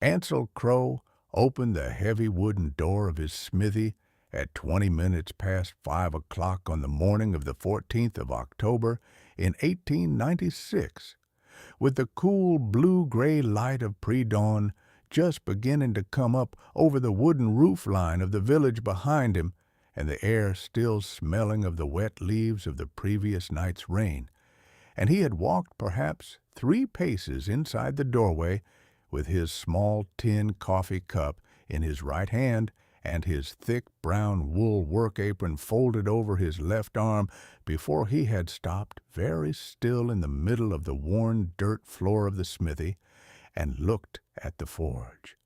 Ansel Crow opened the heavy wooden door of his smithy at 20 minutes past 5 o'clock on the morning of the 14th of October in 1896, with the cool blue-gray light of pre-dawn just beginning to come up over the wooden roof line of the village behind him, and the air still smelling of the wet leaves of the previous night's rain, and he had walked perhaps 3 paces inside the doorway with his small tin coffee cup in his right hand and his thick brown wool work apron folded over his left arm before he had stopped very still in the middle of the worn dirt floor of the smithy and looked at the forge.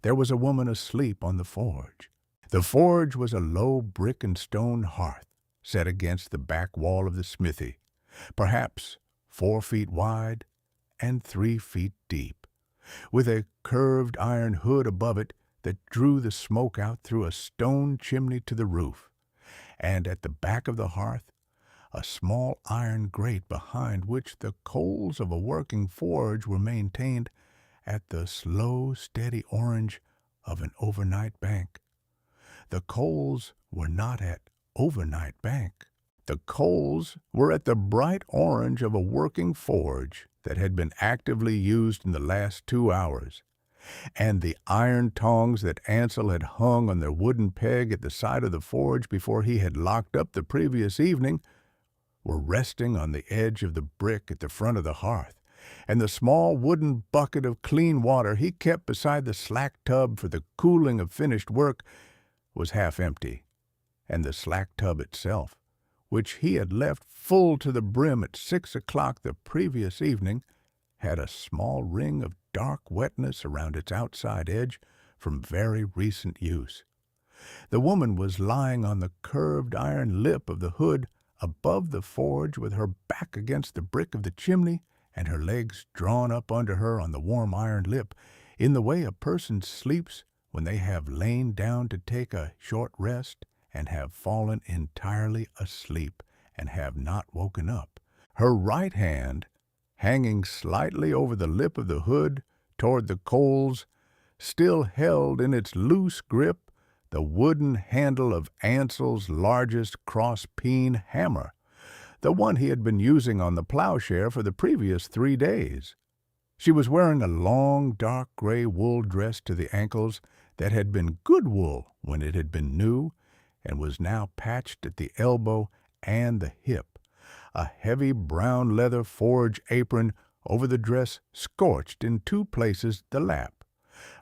There was a woman asleep on the forge. The forge was a low brick and stone hearth set against the back wall of the smithy, perhaps 4 feet wide and 3 feet deep, with a curved iron hood above it that drew the smoke out through a stone chimney to the roof, and at the back of the hearth a small iron grate behind which the coals of a working forge were maintained at the slow, steady orange of an overnight bank. The coals were not at overnight bank. The coals were at the bright orange of a working forge that had been actively used in the last 2 hours, and the iron tongs that Ansel had hung on their wooden peg at the side of the forge before he had locked up the previous evening were resting on the edge of the brick at the front of the hearth, and the small wooden bucket of clean water he kept beside the slack tub for the cooling of finished work was half empty, and the slack tub itself, which he had left full to the brim at 6 o'clock the previous evening, had a small ring of dark wetness around its outside edge from very recent use. The woman was lying on the curved iron lip of the hood above the forge with her back against the brick of the chimney and her legs drawn up under her on the warm iron lip, in the way a person sleeps when they have lain down to take a short rest and have fallen entirely asleep and have not woken up. Her right hand, hanging slightly over the lip of the hood toward the coals, still held in its loose grip the wooden handle of Ansel's largest cross-peen hammer, the one he had been using on the plowshare for the previous 3 days. She was wearing a long, dark gray wool dress to the ankles that had been good wool when it had been new, and was now patched at the elbow and the hip. A heavy brown leather forge apron over the dress scorched in 2 places the lap.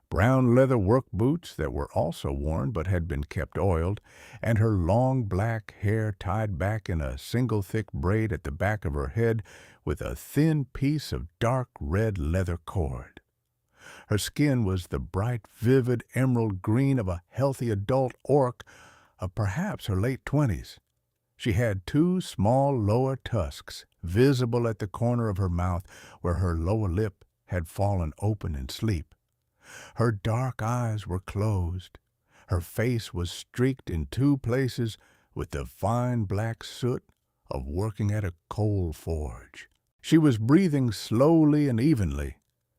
Brown leather work boots that were also worn but had been kept oiled, and her long black hair tied back in a single thick braid at the back of her head with a thin piece of dark red leather cord. Her skin was the bright, vivid emerald green of a healthy adult orc of perhaps her late 20s. She had 2 small lower tusks visible at the corner of her mouth where her lower lip had fallen open in sleep. Her dark eyes were closed. Her face was streaked in 2 places with the fine black soot of working at a coal forge. She was breathing slowly and evenly.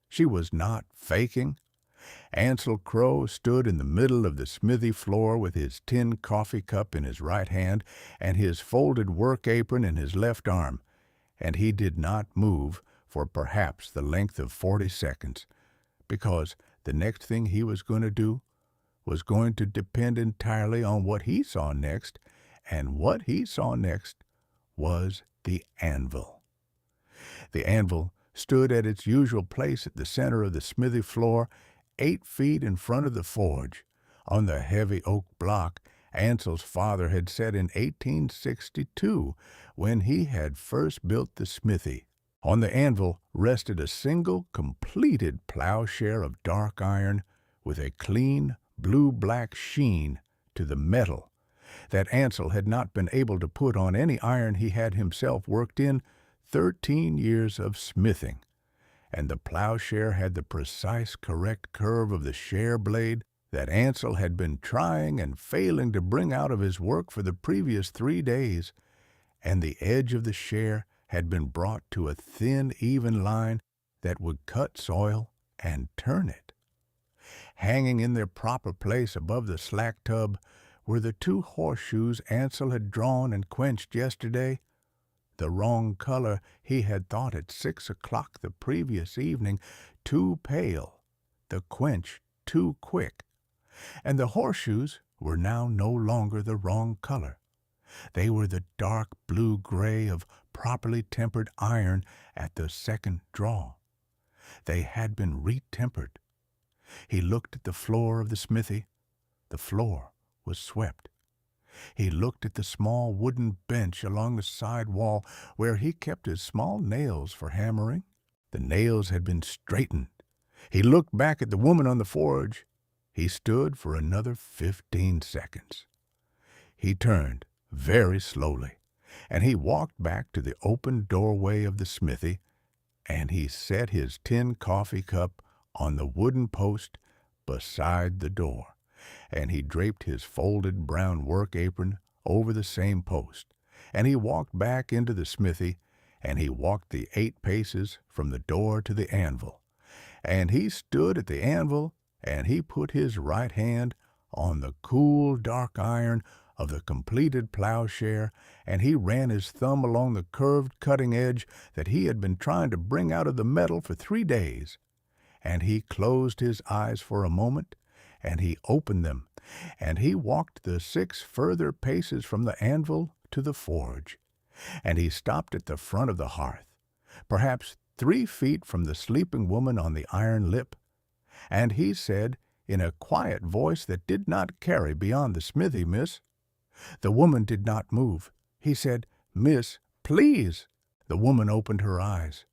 She was not faking. Ansel Crow stood in the middle of the smithy floor with his tin coffee cup in his right hand and his folded work apron in his left arm, and he did not move for perhaps the length of 40 seconds, because the next thing he was going to do was going to depend entirely on what he saw next, and what he saw next was the anvil. The anvil stood at its usual place at the center of the smithy floor, 8 feet in front of the forge, on the heavy oak block Ansel's father had set in 1862 when he had first built the smithy. On the anvil rested a single completed plowshare of dark iron with a clean blue-black sheen to the metal that Ansel had not been able to put on any iron he had himself worked in 13 years of smithing, and the plowshare had the precise correct curve of the share blade that Ansel had been trying and failing to bring out of his work for the previous 3 days, and the edge of the share had been brought to a thin, even line that would cut soil and turn it. Hanging in their proper place above the slack tub were the 2 horseshoes Ansel had drawn and quenched yesterday, the wrong color he had thought at 6 o'clock the previous evening, too pale, the quench too quick, and the horseshoes were now no longer the wrong color. They were the dark blue-gray of properly tempered iron at the second draw. They had been retempered. He looked at the floor of the smithy. The floor was swept. He looked at the small wooden bench along the side wall where he kept his small nails for hammering. The nails had been straightened. He looked back at the woman on the forge. He stood for another 15 seconds. He turned very slowly, and he walked back to the open doorway of the smithy, and he set his tin coffee cup on the wooden post beside the door, and he draped his folded brown work apron over the same post, and he walked back into the smithy, and he walked the 8 paces from the door to the anvil, and he stood at the anvil, and he put his right hand on the cool dark iron of the completed plowshare, and he ran his thumb along the curved cutting edge that he had been trying to bring out of the metal for 3 days, and he closed his eyes for a moment, and he opened them, and he walked the 6 further paces from the anvil to the forge, and he stopped at the front of the hearth, perhaps 3 feet from the sleeping woman on the iron lip, and he said, in a quiet voice that did not carry beyond the smithy, "Miss." The woman did not move. He said, "Miss, please." The woman opened her eyes.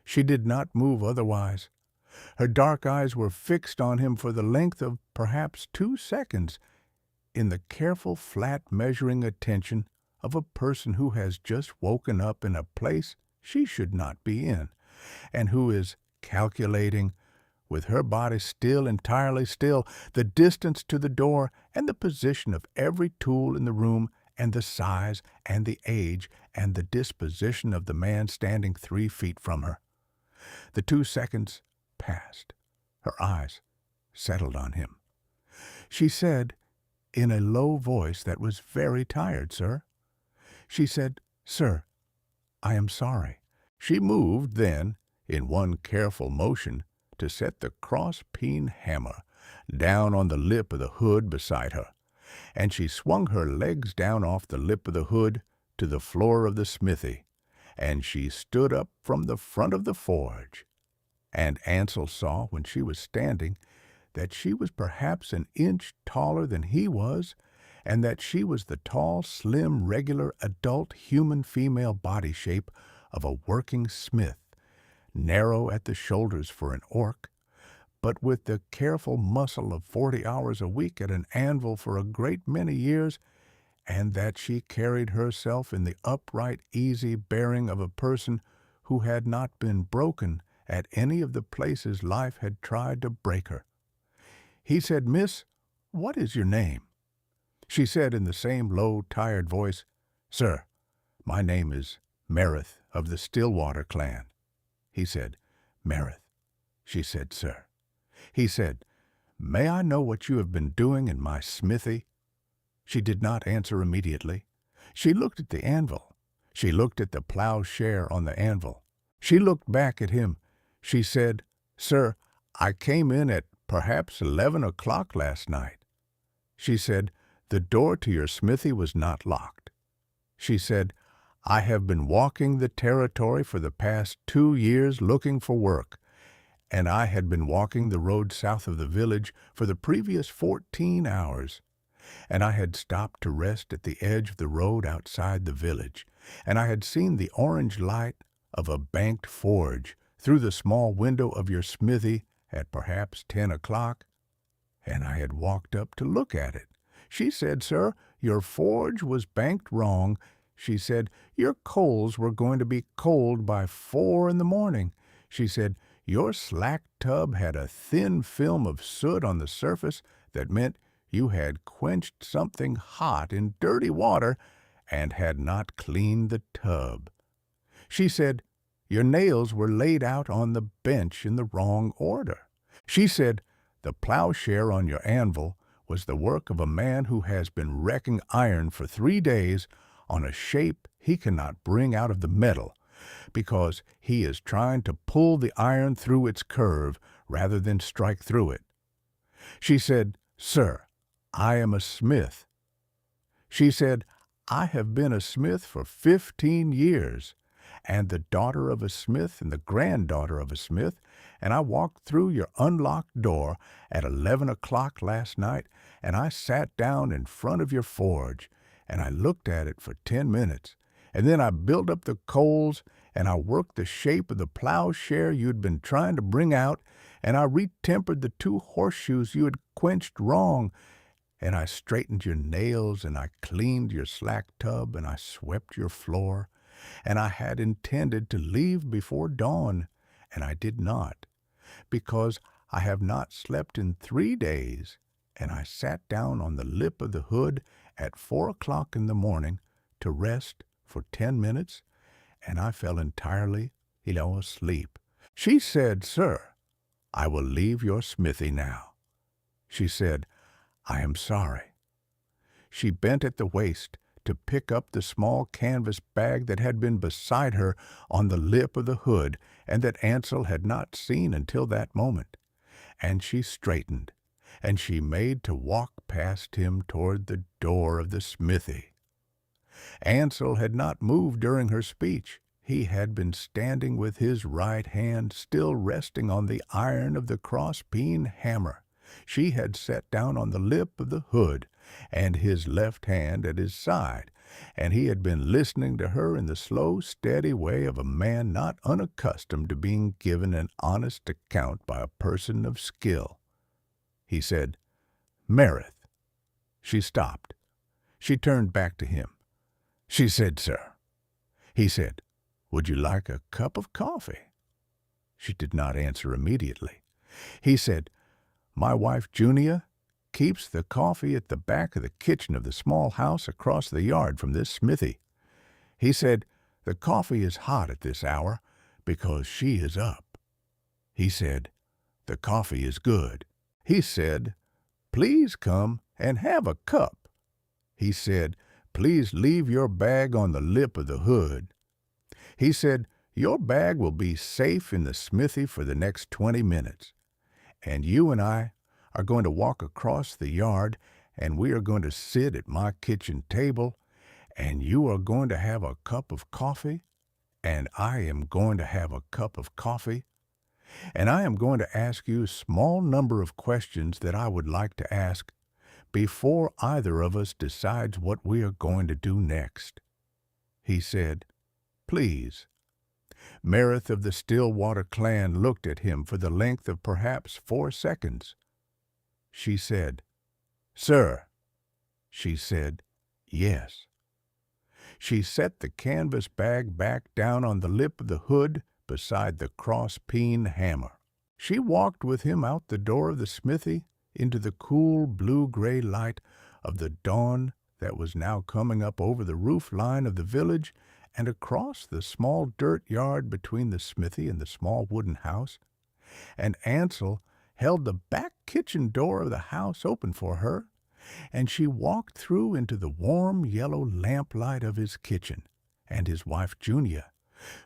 She did not move otherwise. Her dark eyes were fixed on him for the length of perhaps 2 seconds, in the careful flat measuring attention of a person who has just woken up in a place she should not be in, and who is calculating, with her body still, entirely still, the distance to the door and the position of every tool in the room, and the size and the age and the disposition of the man standing 3 feet from her. The 2 seconds passed. Her eyes settled on him. She said, in a low voice that was very tired, sir. She said, "Sir, I am sorry." She moved then, in one careful motion, to set the cross-peen hammer down on the lip of the hood beside her, and she swung her legs down off the lip of the hood to the floor of the smithy, and she stood up from the front of the forge. And Ansel saw, when she was standing, that she was perhaps an inch taller than he was, and that she was the tall, slim, regular, adult human female body shape of a working smith, narrow at the shoulders for an orc, but with the careful muscle of 40 hours a week at an anvil for a great many years, and that she carried herself in the upright, easy bearing of a person who had not been broken at any of the places life had tried to break her. He said, "Miss, what is your name?" She said in the same low, tired voice, "Sir, my name is Merith of the Stillwater clan." He said, "Merith." She said, "Sir." He said, "May I know what you have been doing in my smithy?" She did not answer immediately. She looked at the anvil. She looked at the plowshare on the anvil. She looked back at him. She said, "Sir, I came in at perhaps 11 o'clock last night." She said, "The door to your smithy was not locked." She said, "I have been walking the territory for the past 2 years looking for work, and I had been walking the road south of the village for the previous 14 hours, and I had stopped to rest at the edge of the road outside the village, and I had seen the orange light of a banked forge through the small window of your smithy at perhaps 10 o'clock, and I had walked up to look at it." She said, "Sir, your forge was banked wrong." She said, "Your coals were going to be cold by 4 in the morning." She said, "Your slack tub had a thin film of soot on the surface that meant you had quenched something hot in dirty water and had not cleaned the tub." She said, "Your nails were laid out on the bench in the wrong order." She said, The plowshare on your anvil was the work of a man who has been wrecking iron for 3 days on a shape he cannot bring out of the metal, because he is trying to pull the iron through its curve rather than strike through it. She said, "Sir, I am a smith." She said, "I have been a smith for 15 years, and the daughter of a smith and the granddaughter of a smith, and I walked through your unlocked door at 11 o'clock last night, and I sat down in front of your forge, and I looked at it for 10 minutes, and then I built up the coals, and I worked the shape of the plowshare you'd been trying to bring out, and I retempered the 2 horseshoes you had quenched wrong, and I straightened your nails, and I cleaned your slack tub, and I swept your floor, and I had intended to leave before dawn, and I did not, because I have not slept in 3 days, and I sat down on the lip of the hood at 4 o'clock in the morning to rest for 10 minutes, and I fell entirely, asleep." She said, "Sir, I will leave your smithy now." She said, "I am sorry." She bent at the waist to pick up the small canvas bag that had been beside her on the lip of the hood and that Ansel had not seen until that moment, and she straightened, and she made to walk past him toward the door of the smithy. Ansel had not moved during her speech. He had been standing with his right hand still resting on the iron of the cross-peen hammer. She had sat down on the lip of the hood, and his left hand at his side, and he had been listening to her in the slow, steady way of a man not unaccustomed to being given an honest account by a person of skill. He said, "Meredith." She stopped. She turned back to him. She said, "Sir." He said, "Would you like a cup of coffee?" She did not answer immediately. He said, "My wife, Junia, keeps the coffee at the back of the kitchen of the small house across the yard from this smithy." He said, "The coffee is hot at this hour because she is up." He said, "The coffee is good." He said, "Please come and have a cup." He said, "Please leave your bag on the lip of the hood." He said, "Your bag will be safe in the smithy for the next 20 minutes. And you and I are going to walk across the yard, and we are going to sit at my kitchen table, and you are going to have a cup of coffee, and I am going to have a cup of coffee, and I am going to ask you a small number of questions that I would like to ask before either of us decides what we are going to do next." He said, "Please." Meredith of the Stillwater clan looked at him for the length of perhaps 4 seconds. She said, "Sir." She said, "Yes." She set the canvas bag back down on the lip of the hood beside the cross-peen hammer. She walked with him out the door of the smithy into the cool blue-gray light of the dawn that was now coming up over the roof line of the village and across the small dirt yard between the smithy and the small wooden house, and Ansel held the back kitchen door of the house open for her, and she walked through into the warm yellow lamplight of his kitchen, and his wife Junia,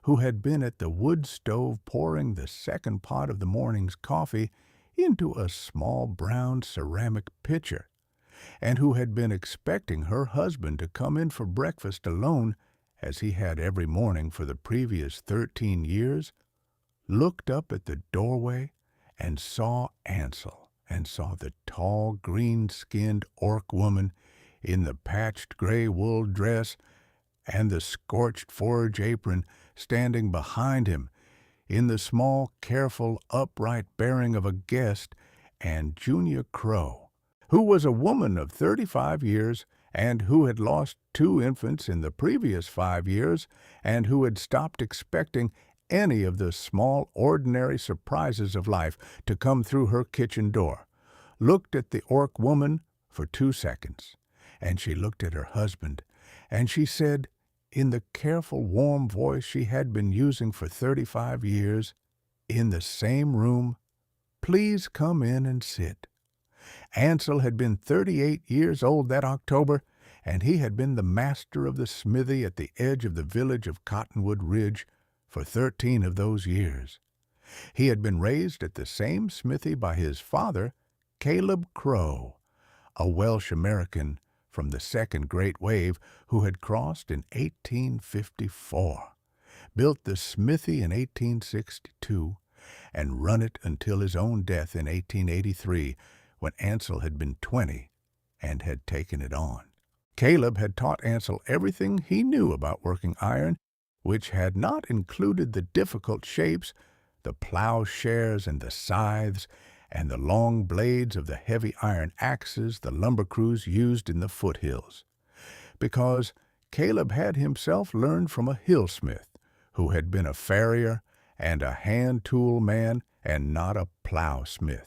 who had been at the wood stove pouring the second pot of the morning's coffee into a small brown ceramic pitcher, and who had been expecting her husband to come in for breakfast alone, as he had every morning for the previous 13 years, looked up at the doorway and saw Ansel, and saw the tall, green-skinned Orc woman in the patched gray wool dress and the scorched forage apron standing behind him in the small, careful, upright bearing of a guest, and Junia Crow, who was a woman of 35 years and who had lost 2 infants in the previous 5 years and who had stopped expecting any of the small, ordinary surprises of life to come through her kitchen door, looked at the Orc woman for 2 seconds, and she looked at her husband, and she said, in the careful, warm voice she had been using for 35 years, "In the same room, Please come in and sit." Ansel had been 38 years old that October, and he had been the master of the smithy at the edge of the village of Cottonwood Ridge for 13 of those years. He had been raised at the same smithy by his father, Caleb Crow, a Welsh-American from the Second Great Wave who had crossed in 1854, built the smithy in 1862, and run it until his own death in 1883, when Ansel had been 20 and had taken it on. Caleb had taught Ansel everything he knew about working iron, which had not included the difficult shapes, the plowshares and the scythes, and the long blades of the heavy iron axes the lumber crews used in the foothills, because Caleb had himself learned from a hillsmith who had been a farrier and a hand-tool man and not a plowsmith.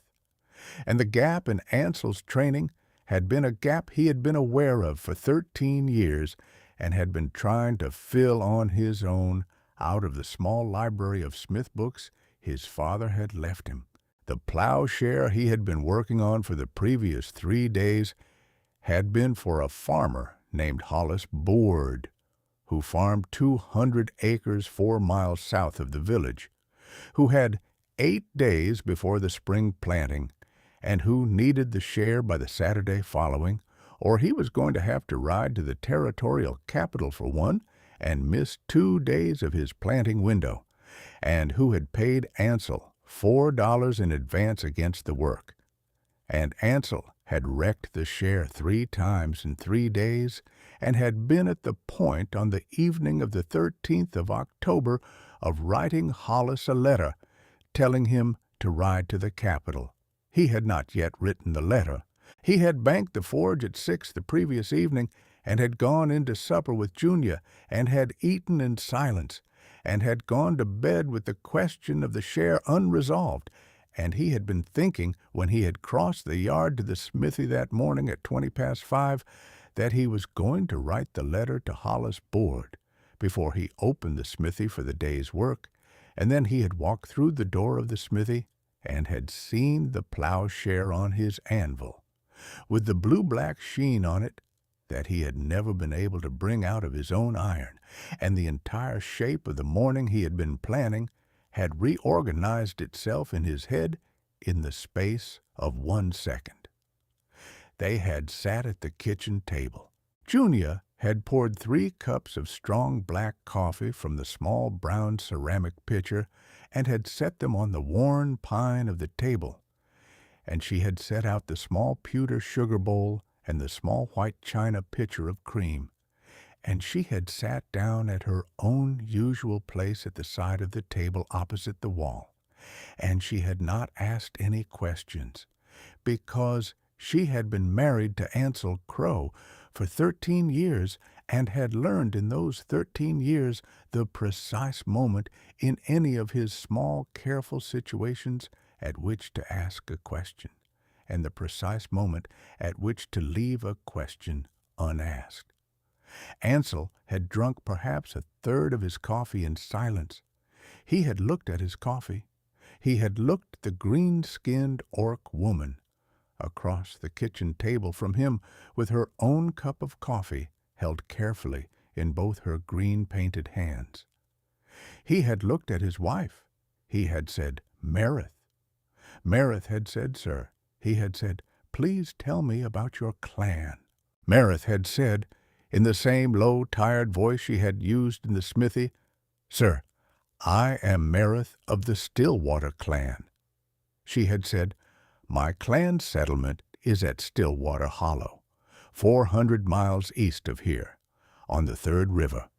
And the gap in Ansel's training had been a gap he had been aware of for 13 years and had been trying to fill on his own out of the small library of smith books his father had left him. The plowshare he had been working on for the previous 3 days had been for a farmer named Hollis Board, who farmed 200 acres 4 miles south of the village, who had 8 days before the spring planting, and who needed the share by the Saturday following, or he was going to have to ride to the territorial capital for one and miss 2 days of his planting window, and who had paid Ansel $4 in advance against the work. And Ansel had wrecked the share 3 times in 3 days, and had been at the point on the evening of the 13th of October of writing Hollis a letter, telling him to ride to the capital. He had not yet written the letter. He had banked the forge at 6 the previous evening, and had gone in to supper with Junior, and had eaten in silence, and had gone to bed with the question of the share unresolved, and he had been thinking, when he had crossed the yard to the smithy that morning at 5:20, that he was going to write the letter to Hollis Board before he opened the smithy for the day's work, and then he had walked through the door of the smithy and had seen the plowshare on his anvil, with the blue-black sheen on it that he had never been able to bring out of his own iron, and the entire shape of the morning he had been planning had reorganized itself in his head in the space of 1 second. They had sat at the kitchen table. Junior had poured 3 cups of strong black coffee from the small brown ceramic pitcher and had set them on the worn pine of the table, and she had set out the small pewter sugar bowl and the small white china pitcher of cream, and she had sat down at her own usual place at the side of the table opposite the wall, and she had not asked any questions, because she had been married to Ansel Crow for 13 years and had learned in those 13 years the precise moment in any of his small, careful situations at which to ask a question, and the precise moment at which to leave a question unasked. Ansel had drunk perhaps 1/3 of his coffee in silence. He had looked at his coffee. He had looked at the green-skinned orc woman across the kitchen table from him with her own cup of coffee held carefully in both her green-painted hands. He had looked at his wife. He had said, "Merith." Merith had said, "Sir." He had said, "Please tell me about your clan." Merith had said, in the same low, tired voice she had used in the smithy, "Sir, I am Merith of the Stillwater clan." She had said, "My clan settlement is at Stillwater Hollow, 400 miles east of here, on the Third River."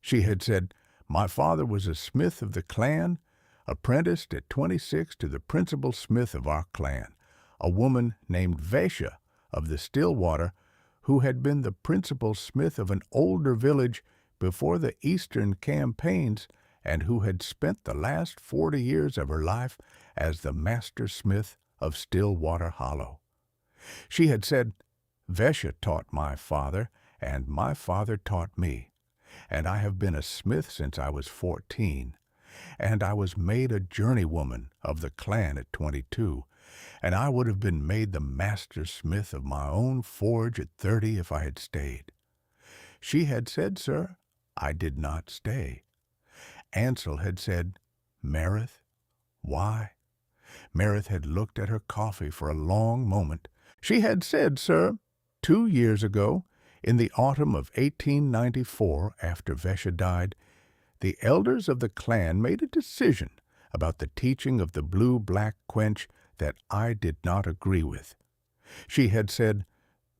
She had said, "My father was a smith of the clan, apprenticed at 26 to the principal smith of our clan, a woman named Vesha of the Stillwater, who had been the principal smith of an older village before the Eastern campaigns, and who had spent the last 40 years of her life as the master smith of Stillwater Hollow." She had said, "Vesha taught my father, and my father taught me, and I have been a smith since I was 14, and I was made a journeywoman of the clan at 22, and I would have been made the master smith of my own forge at 30 if I had stayed. She had said, sir, I did not stay. Ansel had said, Marith, why? Marith had looked at her coffee for a long moment. She had said, sir, 2 years ago, in the autumn of 1894, after Vesha died, the elders of the clan made a decision about the teaching of the blue-black quench that I did not agree with. She had said,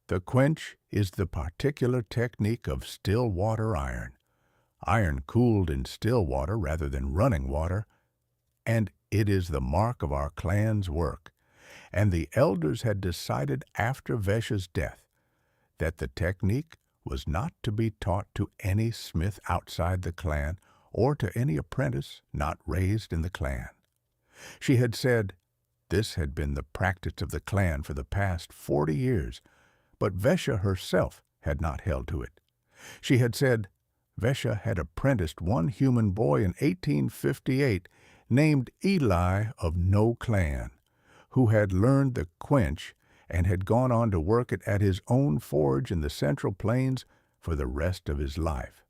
the quench is the particular technique of still-water iron cooled in still water rather than running water, and it is the mark of our clan's work. And the elders had decided after Vesha's death that the technique was not to be taught to any smith outside the clan or to any apprentice not raised in the clan. She had said this had been the practice of the clan for the past 40 years, but Vesha herself had not held to it. She had said Vesha had apprenticed one human boy in 1858 named Eli of no clan, who had learned the quench and had gone on to work it at his own forge in the Central Plains for the rest of his life.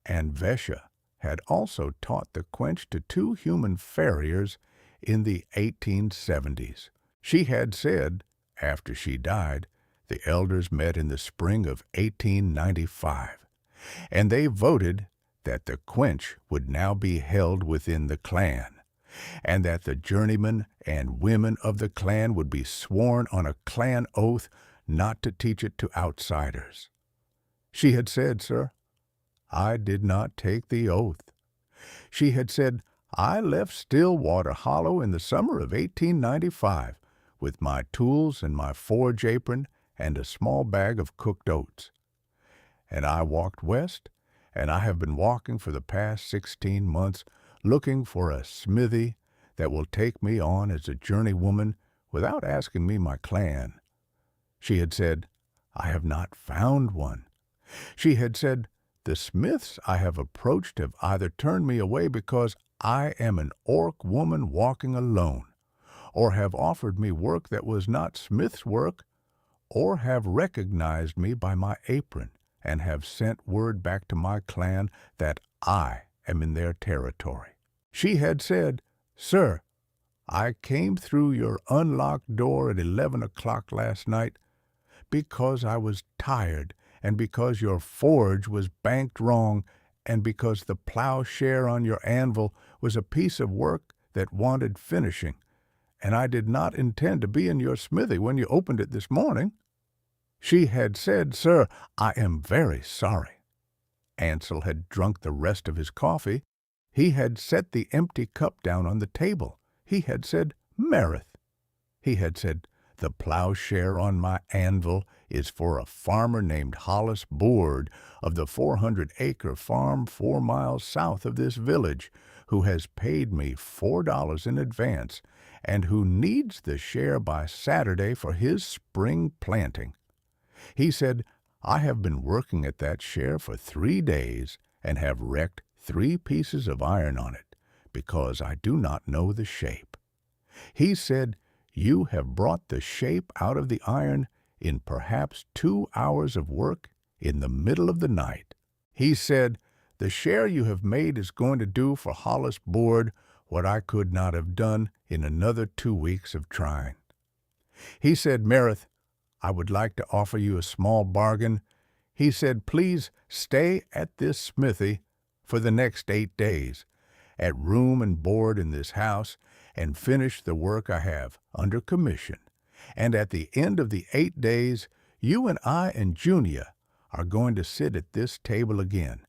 And Vesha had also taught the quench to 2 human farriers in the 1870s. She had said, after she died, the elders met in the spring of 1895, and they voted that the quench would now be held within the clan, and that the journeymen and women of the clan would be sworn on a clan oath not to teach it to outsiders. She had said, sir, I did not take the oath. She had said, I left Stillwater Hollow in the summer of 1895 with my tools and my forge apron and a small bag of cooked oats. And I walked west, and I have been walking for the past 16 months looking for a smithy that will take me on as a journeywoman without asking me my clan. She had said, I have not found one. She had said, the smiths I have approached have either turned me away because I am an orc woman walking alone, or have offered me work that was not smith's work, or have recognized me by my apron and have sent word back to my clan that I am in their territory. She had said, Sir, I came through your unlocked door at 11 o'clock last night because I was tired and because your forge was banked wrong and because the plowshare on your anvil was a piece of work that wanted finishing, and I did not intend to be in your smithy when you opened it this morning. She had said, Sir, I am very sorry. Ansel had drunk the rest of his coffee. He had set the empty cup down on the table. He had said, Marith. He had said, the plowshare on my anvil is for a farmer named Hollis Board of the 400-acre farm 4 miles south of this village, who has paid me $4 in advance and who needs the share by Saturday for his spring planting. He said, I have been working at that share for 3 days and have wrecked 3 pieces of iron on it because I do not know the shape. He said, you have brought the shape out of the iron in perhaps 2 hours of work in the middle of the night. He said, the share you have made is going to do for Hollis Board what I could not have done in another 2 weeks of trying. He said, Marith, I would like to offer you a small bargain. He said, please stay at this smithy for the next 8 days, at room and board in this house, and finish the work I have under commission. And at the end of the 8 days, you and I and Junia are going to sit at this table again,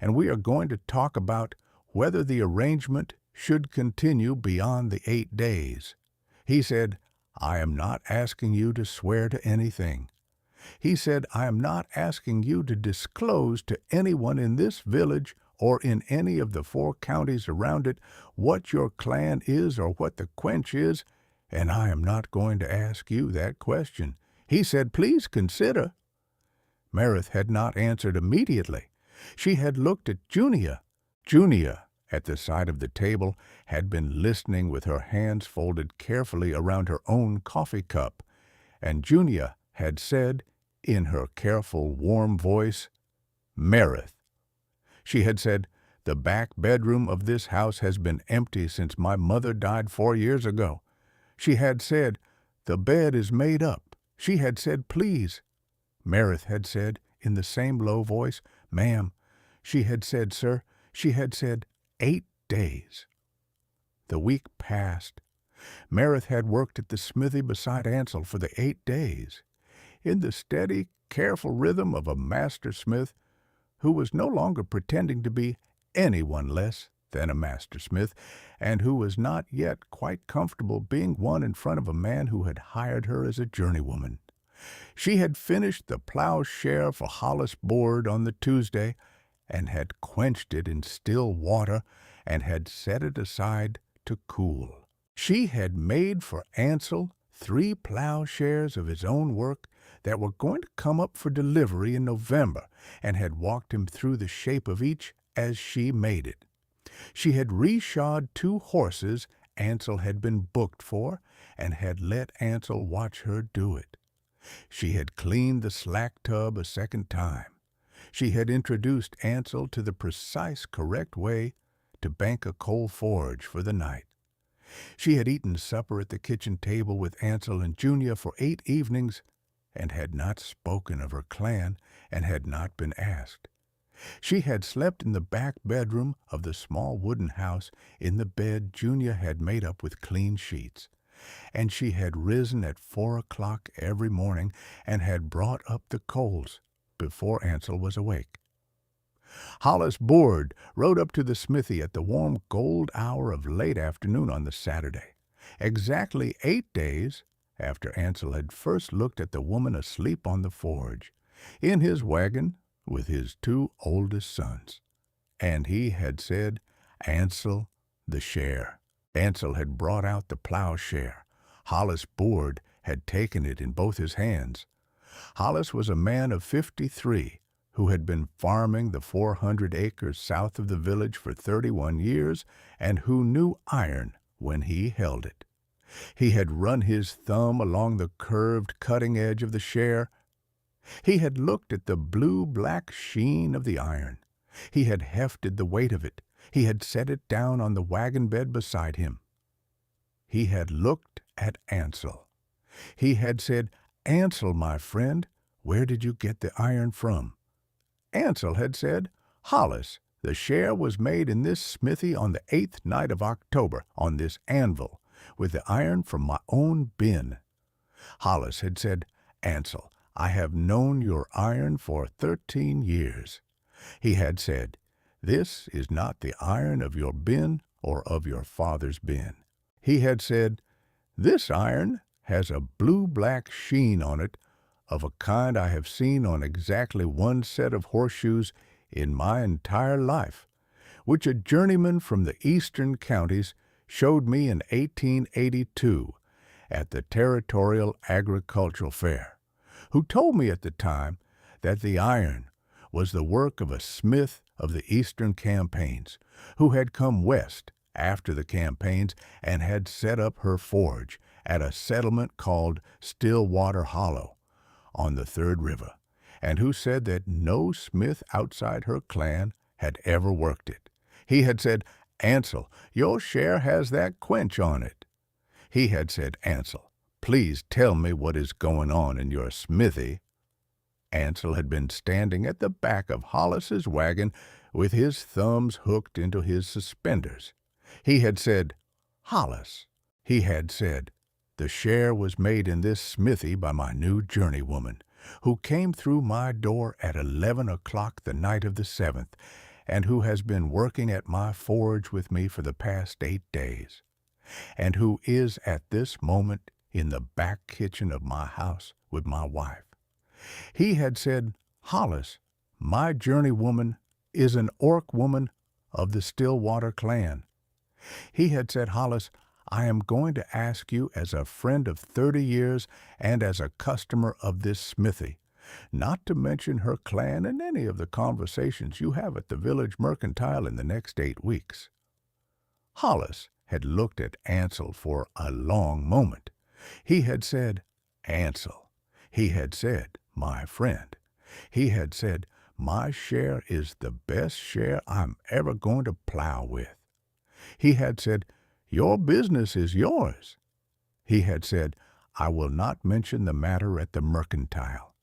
and we are going to talk about whether the arrangement should continue beyond the 8 days. He said, I am not asking you to swear to anything. He said, I am not asking you to disclose to anyone in this village or in any of the 4 counties around it what your clan is or what the quench is, and I am not going to ask you that question. He said, please consider. Marith had not answered immediately. She had looked at Junia. Junia at the side of the table, had been listening with her hands folded carefully around her own coffee cup, and Junia had said, in her careful, warm voice, "Merith." She had said, "The back bedroom of this house has been empty since my mother died 4 years ago." She had said, "The bed is made up." She had said, "Please." Merith had said, in the same low voice, "Ma'am." She had said, "Sir." She had said, 8 days. The week passed. Merith had worked at the smithy beside Ansel for the 8 days, in the steady, careful rhythm of a master smith who was no longer pretending to be anyone less than a master smith, and who was not yet quite comfortable being one in front of a man who had hired her as a journeywoman. She had finished the plowshare for Hollis board on the Tuesday, and had quenched it in still water, and had set it aside to cool. She had made for Ansel 3 plowshares of his own work that were going to come up for delivery in November, and had walked him through the shape of each as she made it. She had reshod 2 horses Ansel had been booked for, and had let Ansel watch her do it. She had cleaned the slack tub a second time. She had introduced Ansel to the precise correct way to bank a coal forge for the night. She had eaten supper at the kitchen table with Ansel and Junia for 8 evenings, and had not spoken of her clan, and had not been asked. She had slept in the back bedroom of the small wooden house in the bed Junia had made up with clean sheets, and she had risen at 4 o'clock every morning, and had brought up the coals before Ansel was awake. Hollis board rode up to the smithy at the warm gold hour of late afternoon on the Saturday, exactly 8 days after Ansel had first looked at the woman asleep on the forge, in his wagon with his 2 oldest sons. And he had said, "Ansel, the share." Ansel had brought out the plowshare. Hollis board had taken it in both his hands. Hollis was a man of 53, who had been farming the 400 acres south of the village for 31 years, and who knew iron when he held it. He had run his thumb along the curved cutting edge of the share. He had looked at the blue-black sheen of the iron. He had hefted the weight of it. He had set it down on the wagon bed beside him. He had looked at Ansel. He had said, "Ansel, my friend, where did you get the iron from?" Ansel had said, "Hollis, the share was made in this smithy on the 8th night of October, on this anvil, with the iron from my own bin." Hollis had said, "Ansel, I have known your iron for 13 years. He had said, "This is not the iron of your bin or of your father's bin." He had said, "This iron has a blue-black sheen on it, of a kind I have seen on exactly 1 set of horseshoes in my entire life, which a journeyman from the eastern counties showed me in 1882 at the Territorial Agricultural Fair, who told me at the time that the iron was the work of a smith of the eastern campaigns, who had come west after the campaigns and had set up her forge at a settlement called Stillwater Hollow on the Third River, and who said that no smith outside her clan had ever worked it. He had said, "Ansel, your share has that quench on it." He had said, "Ansel, please tell me what is going on in your smithy." Ansel had been standing at the back of Hollis's wagon with his thumbs hooked into his suspenders. He had said, "Hollis," he had said, "the share was made in this smithy by my new journeywoman, who came through my door at 11 o'clock the night of the 7th, and who has been working at my forge with me for the past 8 days, and who is at this moment in the back kitchen of my house with my wife." He had said, "Hollis, my journeywoman is an Orc woman of the Stillwater clan." He had said, "Hollis, I am going to ask you as a friend of 30 years and as a customer of this smithy, not to mention her clan in any of the conversations you have at the village mercantile in the next 8 weeks. Hollis had looked at Ansel for a long moment. He had said, "Ansel." He had said, "My friend." He had said, "My share is the best share I'm ever going to plow with." He had said, "Your business is yours." He had said, "I will not mention the matter at the mercantile."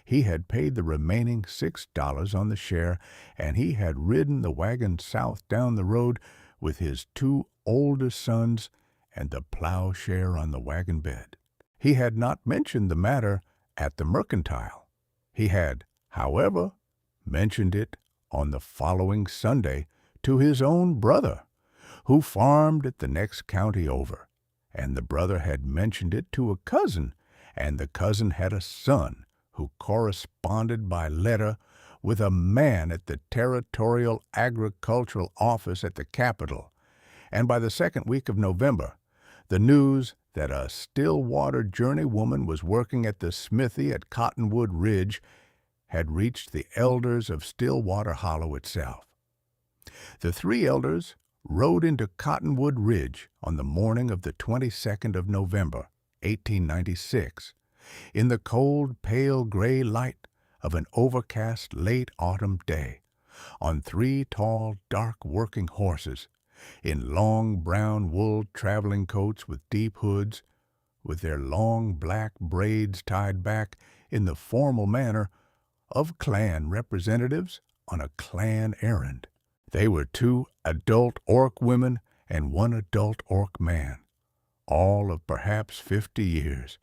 He had paid the remaining $6 on the share, and he had ridden the wagon south down the road with his two oldest sons and the plowshare on the wagon bed. He had not mentioned the matter at the mercantile. He had, however, mentioned it on the following Sunday to his own brother, who farmed at the next county over, and the brother had mentioned it to a cousin, and the cousin had a son who corresponded by letter with a man at the Territorial Agricultural Office at the Capitol, and by the second week of November, the news that a Stillwater journeywoman was working at the Smithy at Cottonwood Ridge had reached the elders of Stillwater Hollow itself. The three elders rode into Cottonwood Ridge on the morning of the 22nd of November, 1896, in the cold, pale gray light of an overcast late autumn day, on three tall, dark working horses, in long brown wool traveling coats with deep hoods, with their long black braids tied back in the formal manner of Klan representatives on a Klan errand. They were two adult Orc women and one adult Orc man, all of perhaps 50 years,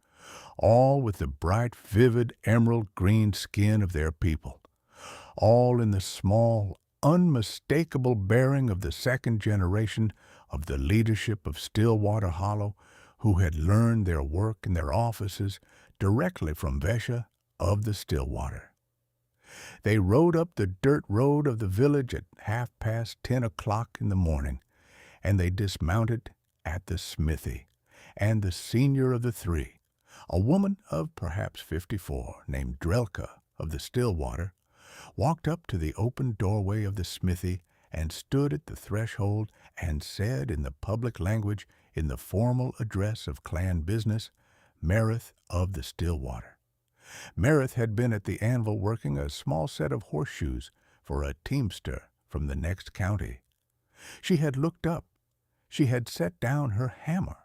all with the bright, vivid, emerald green skin of their people, all in the small, unmistakable bearing of the second generation of the leadership of Stillwater Hollow, who had learned their work in their offices directly from Vesha of the Stillwater. They rode up the dirt road of the village at 10:30 in the morning, and they dismounted at the smithy, and the senior of the three, a woman of perhaps 54, named Drelka of the Stillwater, walked up to the open doorway of the smithy and stood at the threshold and said in the public language, in the formal address of Klan business, "Meredith of the Stillwater." Meredith had been at the anvil working a small set of horseshoes for a teamster from the next county. She had looked up. She had set down her hammer.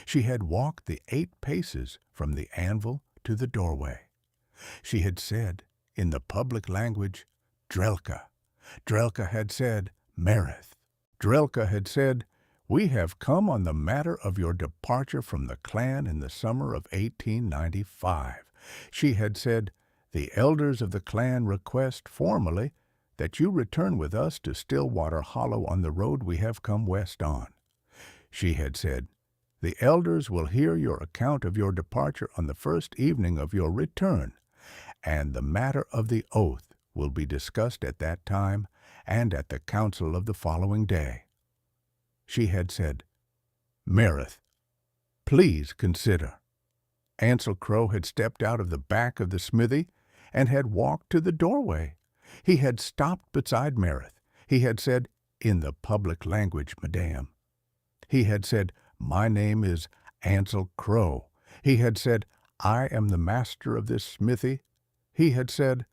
She had walked the 8 paces from the anvil to the doorway. She had said, in the public language, "Drelka." Drelka had said, "Meredith." Drelka had said, "We have come on the matter of your departure from the Klan in the summer of 1895. She had said, "The elders of the Klan request formally that you return with us to Stillwater Hollow on the road we have come west on." She had said, "The elders will hear your account of your departure on the first evening of your return, and the matter of the oath will be discussed at that time and at the council of the following day." She had said, "Meredith, please consider." Ansel Crow had stepped out of the back of the smithy and had walked to the doorway. He had stopped beside Meredith. He had said, in the public language, "Madame." He had said, "My name is Ansel Crow." He had said, "I am the master of this smithy." He had said,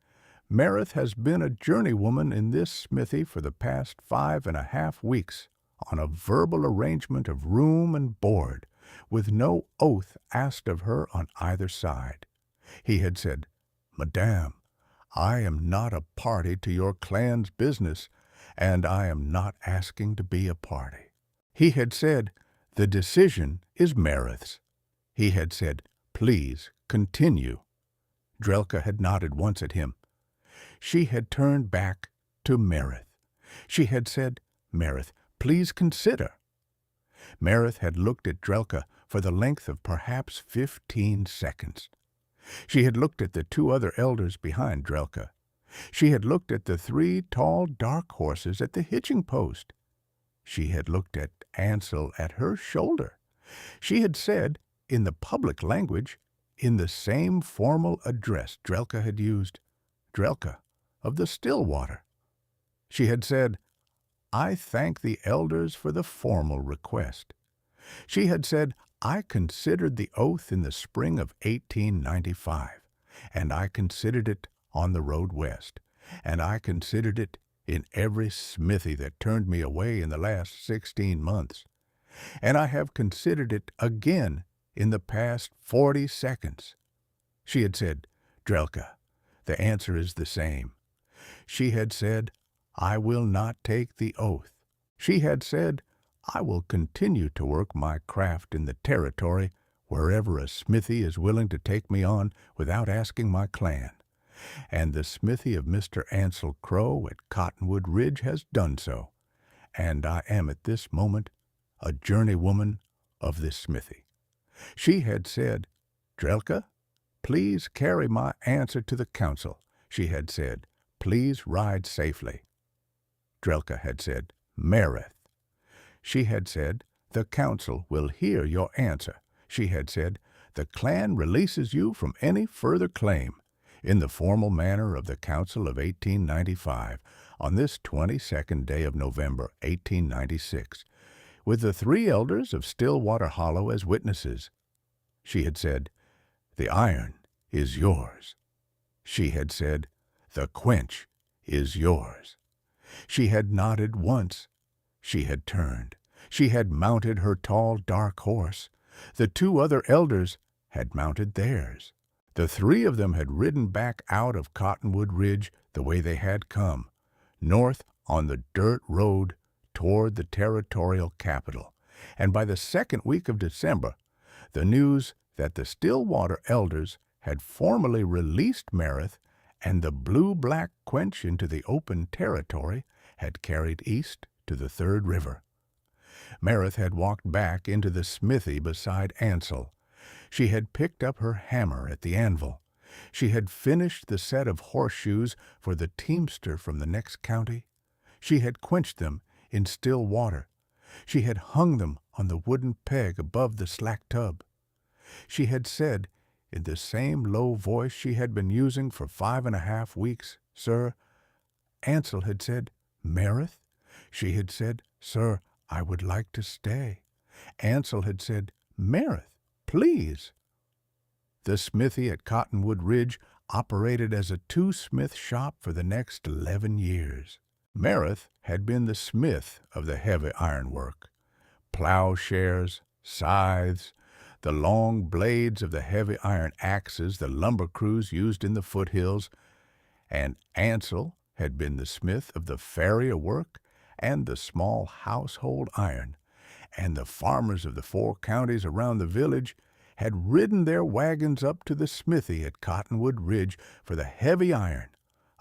"Meredith has been a journeywoman in this smithy for the past 5.5 weeks, on a verbal arrangement of room and board, with no oath asked of her on either side." He had said, "Madame, I am not a party to your Klan's business, and I am not asking to be a party." He had said, "The decision is Meredith's." He had said, "Please continue." Drelka had nodded once at him. She had turned back to Meredith. She had said, "Meredith, please consider." Meredith had looked at Drelka for the length of perhaps 15 seconds. She had looked at the 2 other elders behind Drelka. She had looked at the 3 tall, dark horses at the hitching post. She had looked at Ansel at her shoulder. She had said, in the public language, in the same formal address Drelka had used, "Drelka of the Stillwater." She had said, I thank the elders for the formal request. She had said, I considered the oath in the spring of 1895, and I considered it on the road west, and I considered it in every smithy that turned me away in the last 16 months, and I have considered it again in the past 40 seconds. She had said, Drelka, the answer is the same. She had said, I will not take the oath. She had said, I will continue to work my craft in the territory wherever a smithy is willing to take me on without asking my clan. And the smithy of Mr. Ansel Crow at Cottonwood Ridge has done so, and I am at this moment a journeywoman of this smithy. She had said, Drelka, please carry my answer to the council. She had said, please ride safely. Drelka had said, Merith. She had said, the council will hear your answer. She had said, the clan releases you from any further claim in the formal manner of the council of 1895 on this 22nd day of November, 1896, with the 3 elders of Stillwater Hollow as witnesses. She had said, the iron is yours. She had said, the quench is yours. She had nodded once. She had turned. She had mounted her tall, dark horse. The 2 other elders had mounted theirs. The 3 of them had ridden back out of Cottonwood Ridge the way they had come, north on the dirt road toward the territorial capital. And by the 2nd week of December, the news that the Stillwater elders had formally released Merith and the blue-black quench into the open territory had carried east to the Third River. Merith had walked back into the smithy beside Ansel. She had picked up her hammer at the anvil. She had finished the set of horseshoes for the teamster from the next county. She had quenched them in still water. She had hung them on the wooden peg above the slack tub. She had said, in the same low voice she had been using for 5.5 weeks, Sir. Ansel had said, Merith? She had said, Sir, I would like to stay. Ansel had said, Merith, please. The smithy at Cottonwood Ridge operated as a 2-smith shop for the next 11 years. Merith had been the smith of the heavy ironwork. Plowshares, scythes, the long blades of the heavy iron axes the lumber crews used in the foothills, and Ansel had been the smith of the farrier work and the small household iron, and the farmers of the 4 counties around the village had ridden their wagons up to the smithy at Cottonwood Ridge for the heavy iron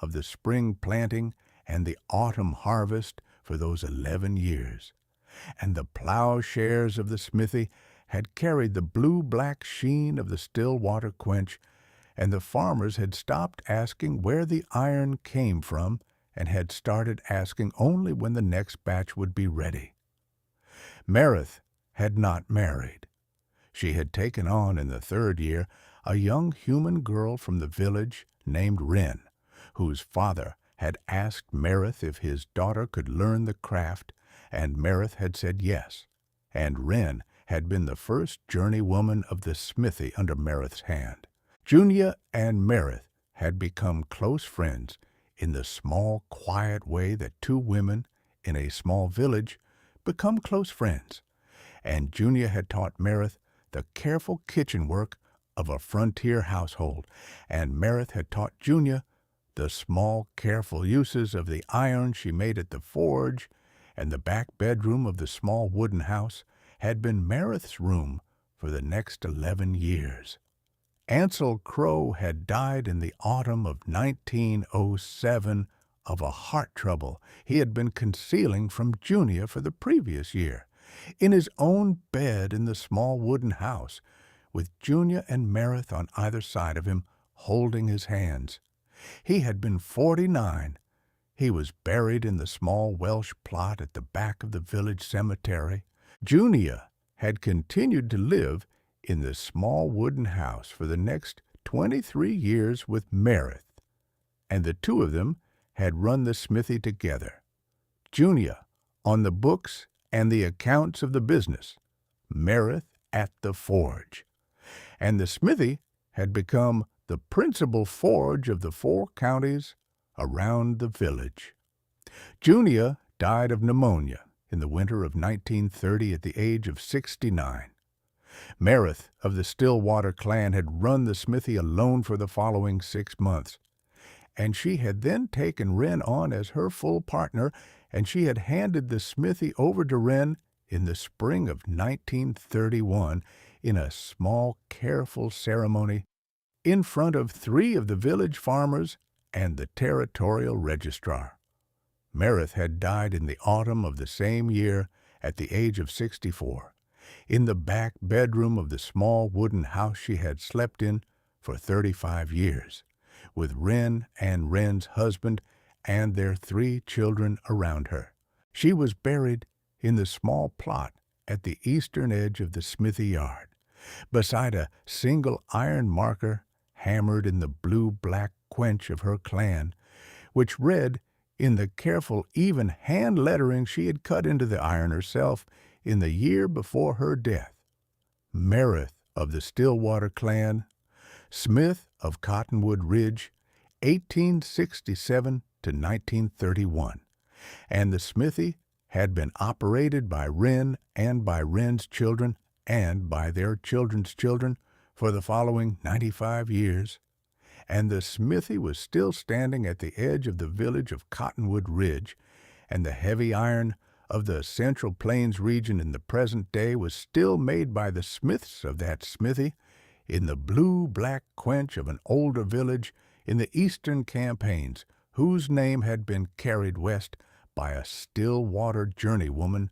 of the spring planting and the autumn harvest for those 11 years. And the plowshares of the smithy had carried the blue-black sheen of the Stillwater quench, and the farmers had stopped asking where the iron came from and had started asking only when the next batch would be ready. Merith had not married. She had taken on in the 3rd year a young human girl from the village named Wren, whose father had asked Merith if his daughter could learn the craft, and Merith had said yes, and Wren had been the first journeywoman of the smithy under Merith's hand. Junia and Merith had become close friends in the small, quiet way that 2 women in a small village become close friends, and Junia had taught Merith the careful kitchen work of a frontier household, and Merith had taught Junia the small, careful uses of the iron she made at the forge, and the back bedroom of the small wooden house had been Merith's room for the next 11 years. Ansel Crow had died in the autumn of 1907 of a heart trouble he had been concealing from Junia for the previous year, in his own bed in the small wooden house, with Junia and Merith on either side of him, holding his hands. He had been 49. He was buried in the small Welsh plot at the back of the village cemetery. Junia had continued to live in the small wooden house for the next 23 years with Merith, and the 2 of them had run the smithy together. Junia on the books and the accounts of the business, Merith at the Forge, and the smithy had become the principal forge of the 4 counties around the village. Junia died of pneumonia in the winter of 1930 at the age of 69. Merith of the Stillwater clan had run the smithy alone for the following 6 months, and she had then taken Wren on as her full partner, and she had handed the smithy over to Wren in the spring of 1931 in a small, careful ceremony in front of 3 of the village farmers and the territorial registrar. Merith had died in the autumn of the same year at the age of 64, in the back bedroom of the small wooden house she had slept in for 35 years, with Wren and Wren's husband and their 3 children around her. She was buried in the small plot at the eastern edge of the smithy yard, beside a single iron marker hammered in the blue-black quench of her clan, which read in the careful, even hand lettering she had cut into the iron herself in the year before her death: Merith of the Stillwater clan, Smith of Cottonwood Ridge, 1867 to 1931, and the smithy had been operated by Wren and by Wren's children and by their children's children for the following 95 years, and the smithy was still standing at the edge of the village of Cottonwood Ridge, and the heavy iron of the Central Plains region in the present day was still made by the smiths of that smithy in the blue-black quench of an older village in the eastern campaigns, whose name had been carried west by a Stillwater journeywoman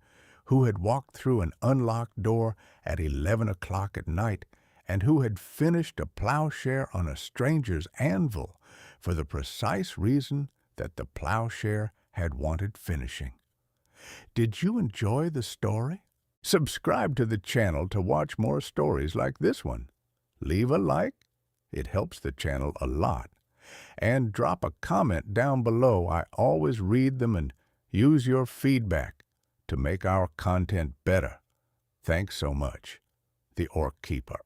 who had walked through an unlocked door at 11 o'clock at night and who had finished a plowshare on a stranger's anvil for the precise reason that the plowshare had wanted finishing. Did you enjoy the story? Subscribe to the channel to watch more stories like this one. Leave a like, it helps the channel a lot. And drop a comment down below. I always read them and use your feedback to make our content better. Thanks so much. The Orc Keeper.